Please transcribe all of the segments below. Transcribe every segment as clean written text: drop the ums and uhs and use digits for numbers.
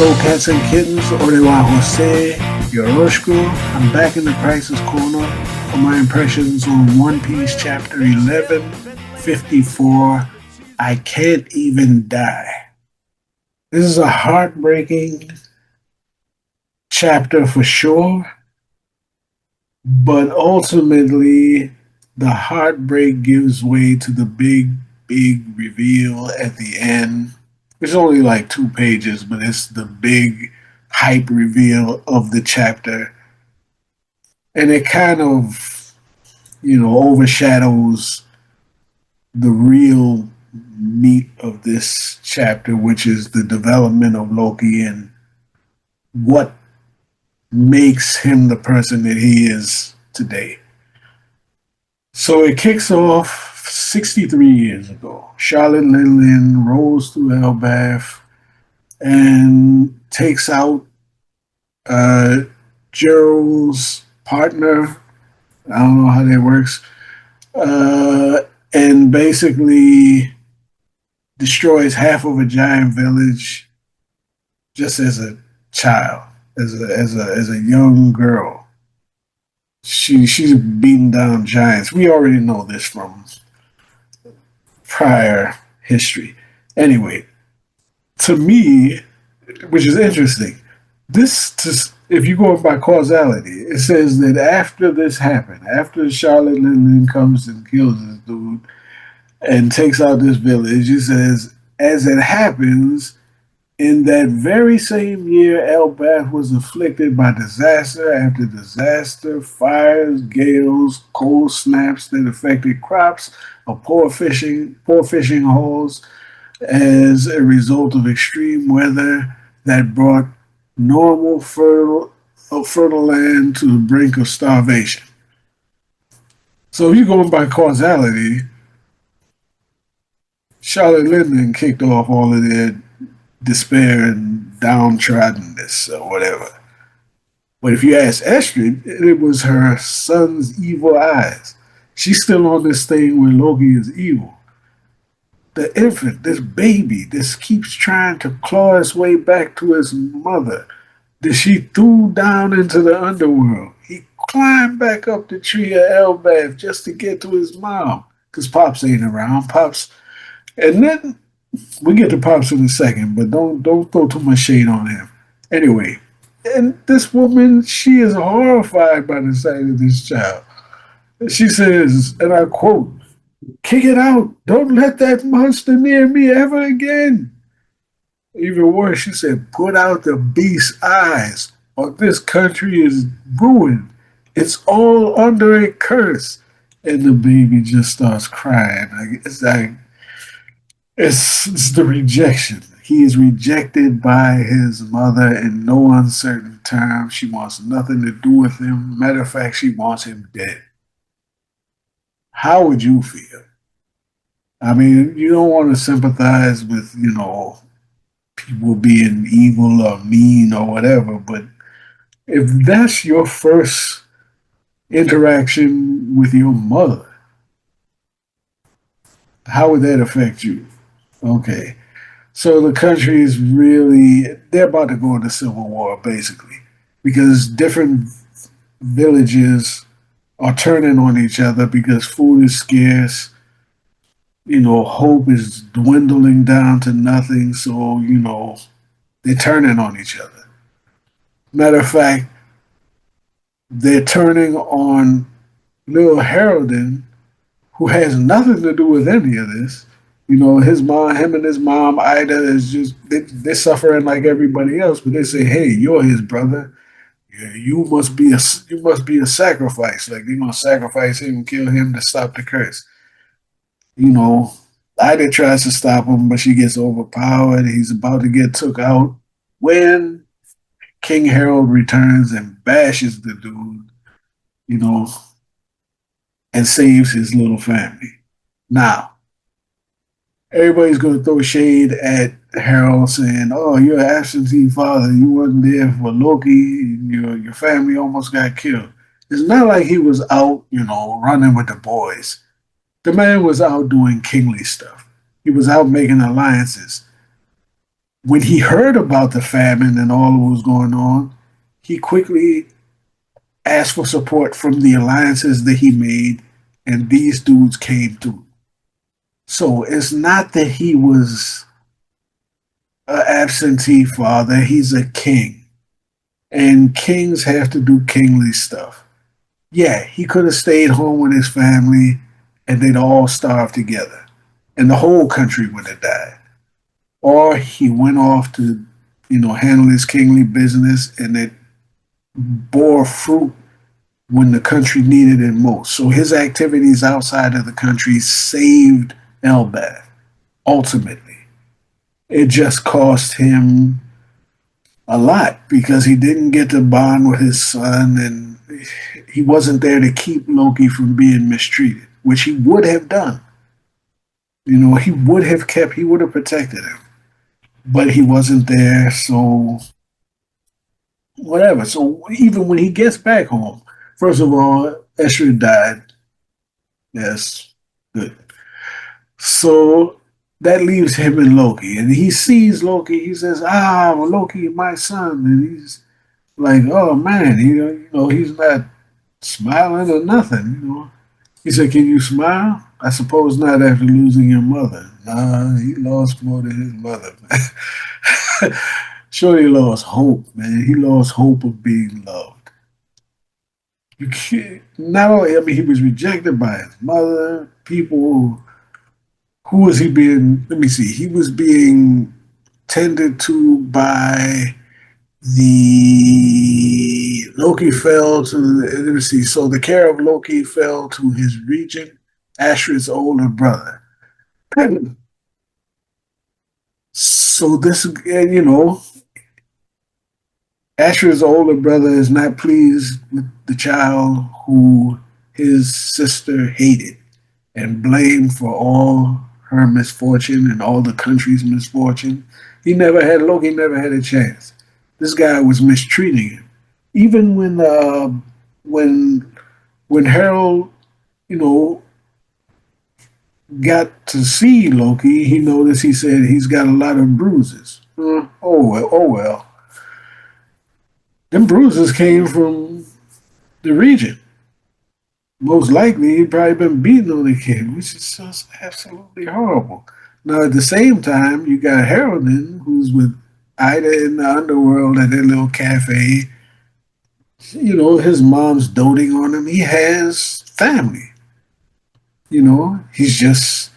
Hello, cats and kittens. Orewa Jose, Yoroshku. I'm back in the Crisis Corner for my impressions on One Piece Chapter 1154. I Can't Even Die. This is a heartbreaking chapter for sure, but ultimately, the heartbreak gives way to the big reveal at the end. It's only like 2 pages, but it's the big hype reveal of the chapter. And it kind of, overshadows the real meat of this chapter, which is the development of Loki and what makes him the person that he is today. So it kicks off 63 years ago. Charlotte Linlin rolls through Elbath and takes out uh, Gerald's partner. I don't know how that works. And basically destroys half of a giant village just as a child, as a young girl. She's beating down giants. We already know this from prior history. Anyway, to me, which is interesting, if you go by causality, it says that after this happened, after Charlotte Linden comes and kills this dude and takes out this village, it says, as it happens, in that very same year, Elbath was afflicted by disaster after disaster, fires, gales, cold snaps that affected crops, poor fishing holes as a result of extreme weather that brought normal fertile land to the brink of starvation. So if you're going by causality, Charlotte Linden kicked off all of their despair and downtroddenness or whatever. But if you ask Estrid, it was her son's evil eyes. She's still on this thing where Loki is evil. The infant, this baby, this keeps trying to claw its way back to his mother that she threw down into the underworld. He climbed back up the tree of Elbath just to get to his mom because Pops ain't around. Pops, and then we get to Pops in a second, but don't throw too much shade on him. Anyway, and this woman, she is horrified by the sight of this child. She says, and I quote, "Kick it out. Don't let that monster near me ever again." Even worse, she said, "Put out the beast's eyes, or this country is ruined. It's all under a curse." And the baby just starts crying. It's the rejection. He is rejected by his mother in no uncertain terms. She wants nothing to do with him. Matter of fact, she wants him dead. How would you feel? I mean, you don't want to sympathize with, people being evil or mean or whatever, but if that's your first interaction with your mother, how would that affect you? Okay. So the country is they're about to go into civil war, basically, because different villages are turning on each other because food is scarce. Hope is dwindling down to nothing. So, they're turning on each other. Matter of fact, they're turning on little Haroldin, who has nothing to do with any of this. Him and his mom, Ida, is just, they're suffering like everybody else, but they say, hey, you're his brother. You must be a sacrifice. Like they're gonna sacrifice him and kill him to stop the curse. You know, Ida tries to stop him, but she gets overpowered. He's about to get took out when King Harold returns and bashes the dude, you know, and saves his little family. Now, everybody's going to throw shade at Harold saying, "Oh, you're an absentee father. You wasn't there for Loki. Your family almost got killed." It's not like he was out, running with the boys. The man was out doing kingly stuff. He was out making alliances. When he heard about the famine and all that was going on, he quickly asked for support from the alliances that he made, and these dudes came through. So it's not that he was an absentee father, he's a king. And kings have to do kingly stuff. Yeah, he could have stayed home with his family and they'd all starve together. And the whole country would have died. Or he went off to, handle his kingly business and it bore fruit when the country needed it most. So his activities outside of the country saved Elbath, ultimately. It just cost him a lot because he didn't get to bond with his son and he wasn't there to keep Loki from being mistreated, which he would have done. He would have protected him, but he wasn't there. So whatever. So even when he gets back home, first of all, Esther died. Yes, good. So that leaves him and Loki, and he sees Loki. He says, "Ah, well, Loki, my son," and he's like, "Oh man, he's not smiling or nothing." He said, "Can you smile?" I suppose not after losing your mother. Nah, he lost more than his mother, man. Sure, he lost hope, man. He lost hope of being loved. You can't. Not only, I mean, he was rejected by his mother. People. Who was he being? Let me see. He was being tended to by the Loki fell to let me see. So the care of Loki fell to his regent, Astrid's older brother. So this, and Asher's older brother is not pleased with the child who his sister hated and blamed for all her misfortune and all the country's misfortune. Loki never had a chance. This guy was mistreating him. Even when when Harold, you know, got to see Loki, he said he's got a lot of bruises. Oh well. Them bruises came from the region. Most likely, he'd probably been beating on the kid, which is just absolutely horrible. Now, at the same time, you got Harold who's with Ida in the underworld at their little cafe. His mom's doting on him. He has family. He's just,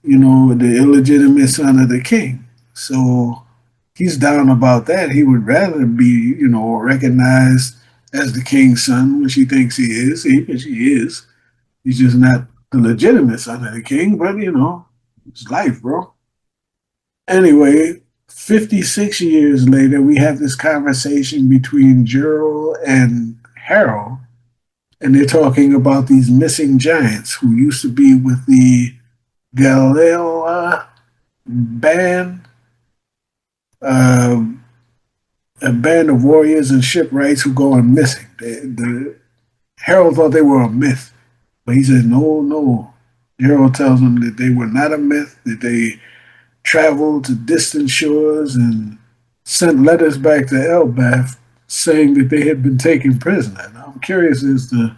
the illegitimate son of the king. So he's down about that. He would rather be, recognized as the king's son, which he thinks he is. He is. He's just not the legitimate son of the king, but it's life, bro. Anyway, 56 years later, we have this conversation between Juro and Harold, and they're talking about these missing giants who used to be with the Galileo band, uh, a band of warriors and shipwrights who go on missing. Harold thought they were a myth, but he says, no, no. Harold tells them that they were not a myth, that they traveled to distant shores and sent letters back to Elbath saying that they had been taken prisoner. Now, I'm curious as to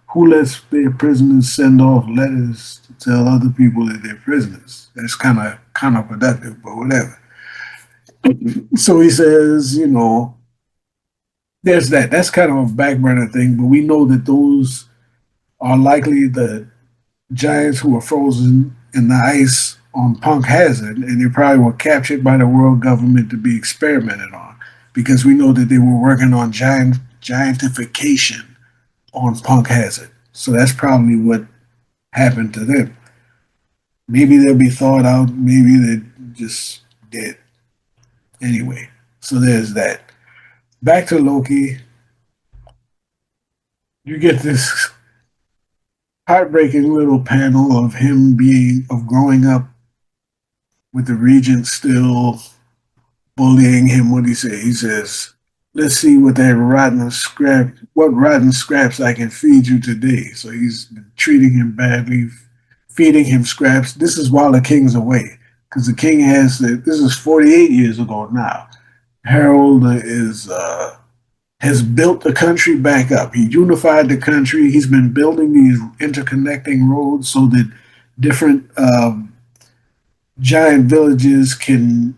who lets their prisoners send off letters to tell other people that they're prisoners. That's kind of counterproductive, but whatever. So he says, there's that. That's kind of a back burner thing, but we know that those are likely the giants who were frozen in the ice on Punk Hazard, and they probably were captured by the world government to be experimented on, because we know that they were working on giantification on Punk Hazard. So that's probably what happened to them. Maybe they'll be thawed out. Maybe they're just dead. Anyway, so there's that. Back to Loki. You get this heartbreaking little panel of growing up with the regent still bullying him. What he say? He says, "Let's see what rotten scraps I can feed you today." So he's treating him badly, feeding him scraps. This is while the king's away, because the king has this is 48 years ago now. Harold is has built the country back up. He unified the country. He's been building these interconnecting roads so that different giant villages can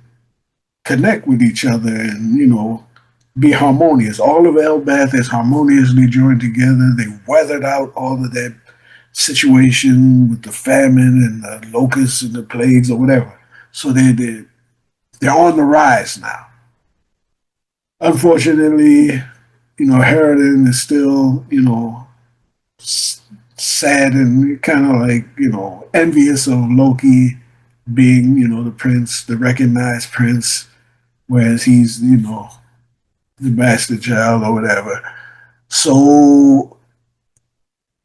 connect with each other and be harmonious. All of Elbath is harmoniously joined together. They weathered out all of that situation with the famine and the locusts and the plagues or whatever. So they're on the rise now. Unfortunately, Harridan is still sad and kind of like envious of Loki being the prince, the recognized prince, whereas he's the bastard child or whatever. So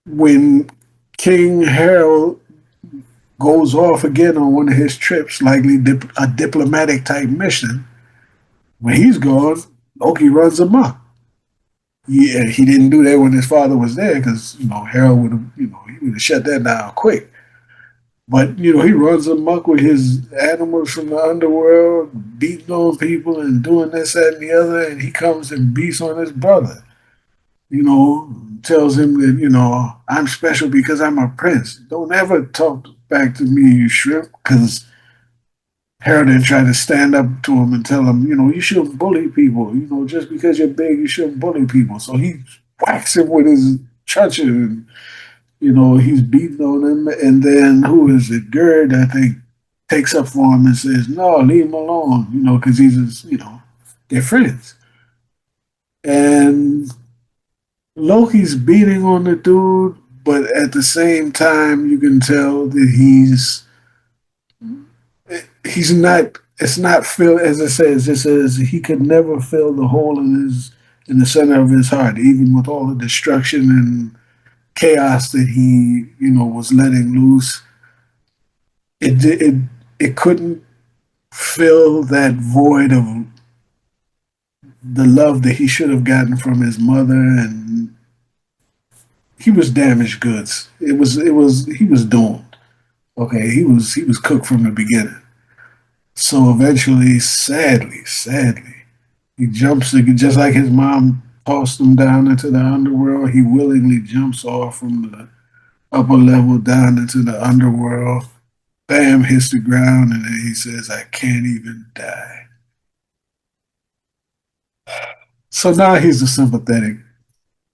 when King Harold goes off again on one of his trips, likely a diplomatic type mission, when he's gone, Loki runs amok. Yeah, he didn't do that when his father was there because Harold would have he would have shut that down quick. But he runs amok with his animals from the underworld, beating on people and doing this, that, and the other, and he comes and beats on his brother. Tells him that I'm special because I'm a prince. Don't ever talk back to me, you shrimp, because Harridan tried to stand up to him and tell him, you shouldn't bully people. Just because you're big, you shouldn't bully people. So he whacks him with his truncheon and he's beating on him, and then who is it? Gerd, I think, takes up for him and says, "No, leave him alone," because he's, they're friends. And Loki's beating on the dude, but at the same time, you can tell that he's not. It's not filled, as I said. It says he could never fill the hole in the center of his heart, even with all the destruction and chaos that he was letting loose. It couldn't fill that void of the love that he should have gotten from his mother, and he was damaged goods. It was he was doomed. Okay, he was cooked from the beginning. So eventually, sadly, he jumps just like his mom tossed him down into the underworld. He willingly jumps off from the upper level down into the underworld. Bam, hits the ground, and then he says, "I can't even die." So now he's a sympathetic.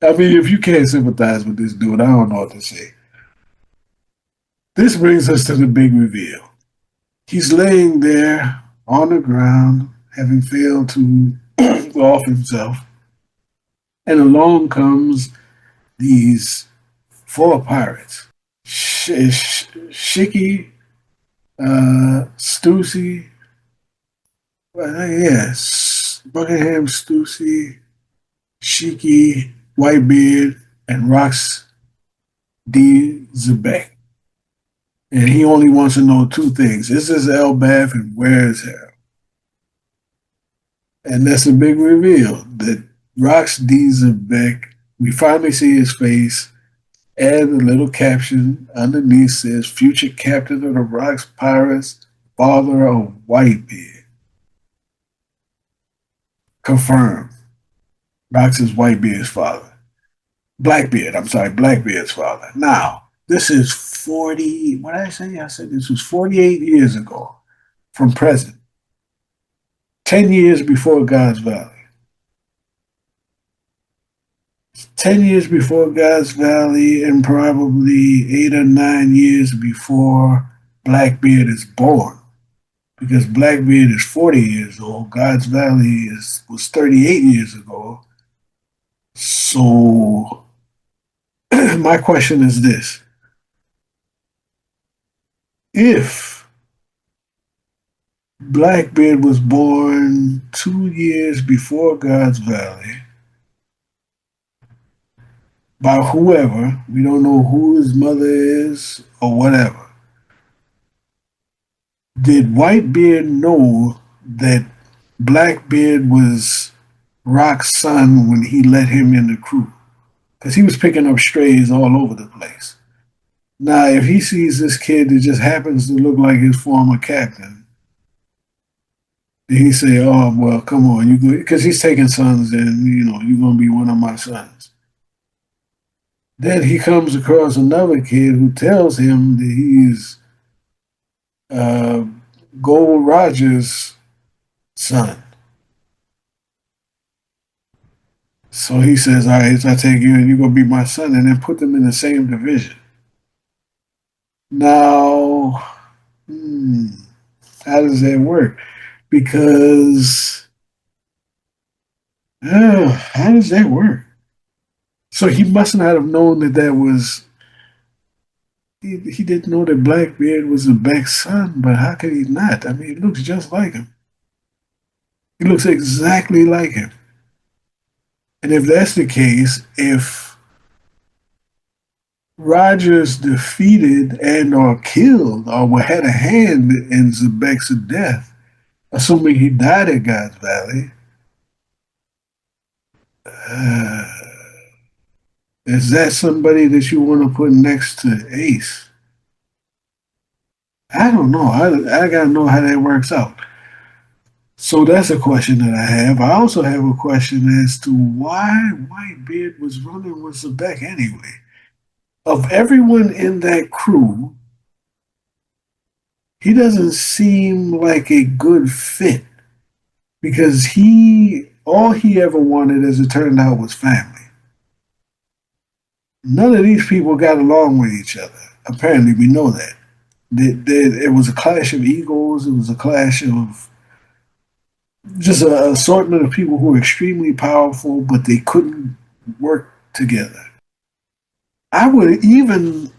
I mean, if you can't sympathize with this dude, I don't know what to say. This brings us to the big reveal. He's laying there on the ground, having failed to off himself, and along comes these four pirates: Shiki, Stussy, yes, Buckingham, Stussy, Shiki, Whitebeard, and Rox D. Xebec. And he only wants to know two things. This is Elbath and where is Harold? And that's a big reveal that Rox D. Xebec, we finally see his face, and the little caption underneath says, "Future captain of the Rox Pirates, father of Whitebeard." Confirmed. Rox is Whitebeard's father. Blackbeard, I'm sorry, Blackbeard's father. Now, this is 40, what did I say? I said this was 48 years ago from present, 10 years before God's Valley. 10 years before God's Valley, and probably 8 or 9 years before Blackbeard is born. Because Blackbeard is 40 years old, God's Valley was 38 years ago. So my question is this: if Blackbeard was born 2 years before God's Valley by whoever, we don't know who his mother is or whatever, did Whitebeard know that Blackbeard was Rock's son when he let him in the crew? Because he was picking up strays all over the place. Now, if he sees this kid that just happens to look like his former captain, He say, "Oh well, come on, you because he's taking sons, and you're gonna be one of my sons." Then he comes across another kid who tells him that he's uh, Gold Roger's son. So he says, "All right, I take you, and you're gonna be my son," and then put them in the same division. Now, hmm, how does that work? Because how does that work? So he must not have known that was he didn't know that Blackbeard was Xebec's son, but how could he not? I mean, he looks just like him. He looks exactly like him. And if that's the case, if Rogers defeated and or killed or had a hand in Xebec's death, assuming he died at God's Valley, uh, is that somebody that you want to put next to Ace? I don't know. I gotta know how that works out. So that's a question that I have. I also have a question as to why Whitebeard was running with Xebec anyway. Of everyone in that crew, he doesn't seem like a good fit because he all he ever wanted, as it turned out, was family. None of these people got along with each other. Apparently, we know that. It was a clash of egos. It was a clash of just an assortment of people who were extremely powerful, but they couldn't work together. I would even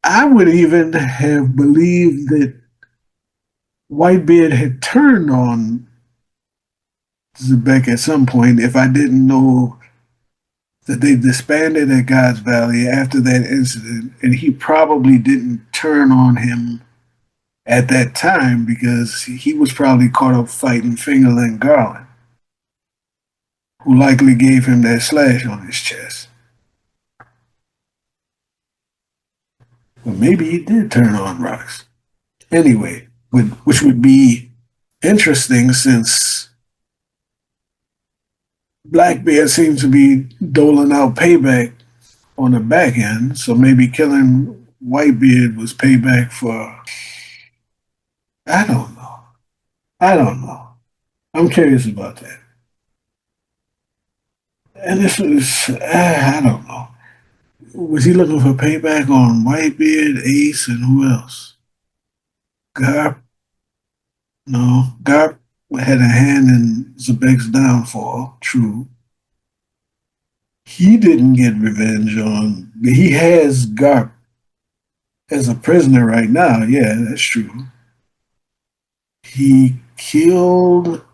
I would even have believed that Whitebeard had turned on Xebec at some point if I didn't know that they disbanded at God's Valley after that incident, and he probably didn't turn on him at that time because he was probably caught up fighting Fingerling Garland, who likely gave him that slash on his chest. But maybe he did turn on Rocks. Anyway, which would be interesting since Blackbeard seems to be doling out payback on the back end, so maybe killing Whitebeard was payback for. I don't know. I don't know. I'm curious about that. And this was, I don't know. Was he looking for payback on Whitebeard, Ace, and who else? Garp? No. Garp had a hand in Xebec's downfall, true. He didn't get revenge on. He has Garp as a prisoner right now. Yeah, that's true. He killed.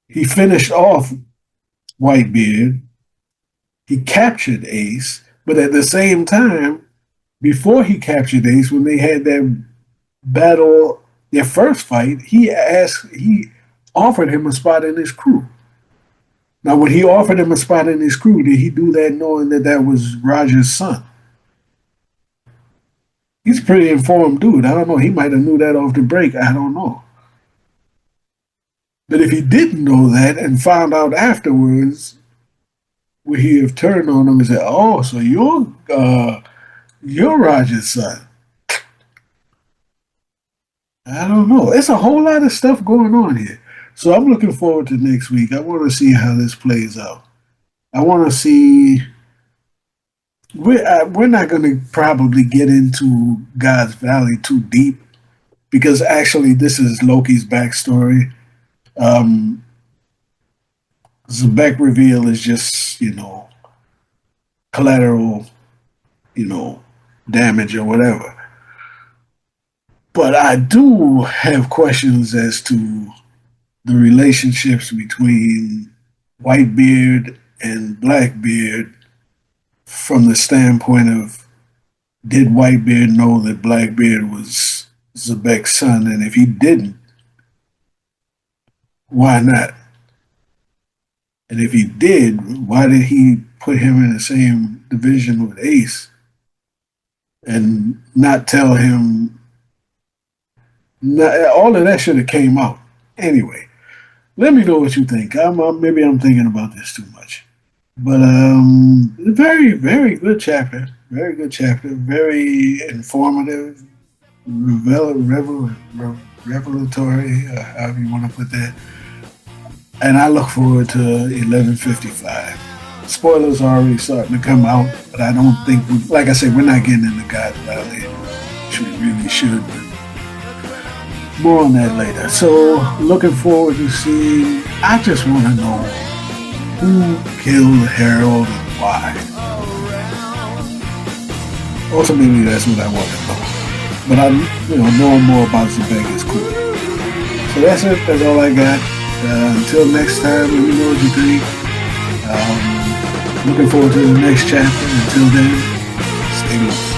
He finished off Whitebeard. He captured Ace, but at the same time, before he captured Ace, when they had that battle, their first fight, he offered him a spot in his crew. Now, when he offered him a spot in his crew, did he do that knowing that that was Roger's son? He's a pretty informed dude. I don't know. He might have knew that off the break. I don't know. But if he didn't know that and found out afterwards, would he have turned on him and said, "Oh, so you're Roger's son"? I don't know. It's a whole lot of stuff going on here. So I'm looking forward to next week. I want to see how this plays out. I want to see. We're not going to probably get into God's Valley too deep because actually this is Loki's backstory. Um, Xebec reveal is just collateral you know damage or whatever. But I do have questions as to the relationships between Whitebeard and Blackbeard from the standpoint of did Whitebeard know that Blackbeard was Xebec's son, and if he didn't, why not? And if he did, why did he put him in the same division with Ace and not tell him, All of that should have came out anyway. Let me know what you think. Maybe I'm thinking about this too much, but very very good chapter. Very good chapter. Very informative. Revelatory. However you want to put that. And I look forward to 11:55. Spoilers are already starting to come out, but I don't think, like I said, we're not getting into God Valley, which we really should. But more on that later. So, looking forward to seeing. I just want to know who killed Harold and why. Ultimately, that's what I want to know. But knowing more about Xebec is cool. So that's it. That's all I got. Until next time, let me know what you think. Looking forward to the next chapter. Until then, stay loose.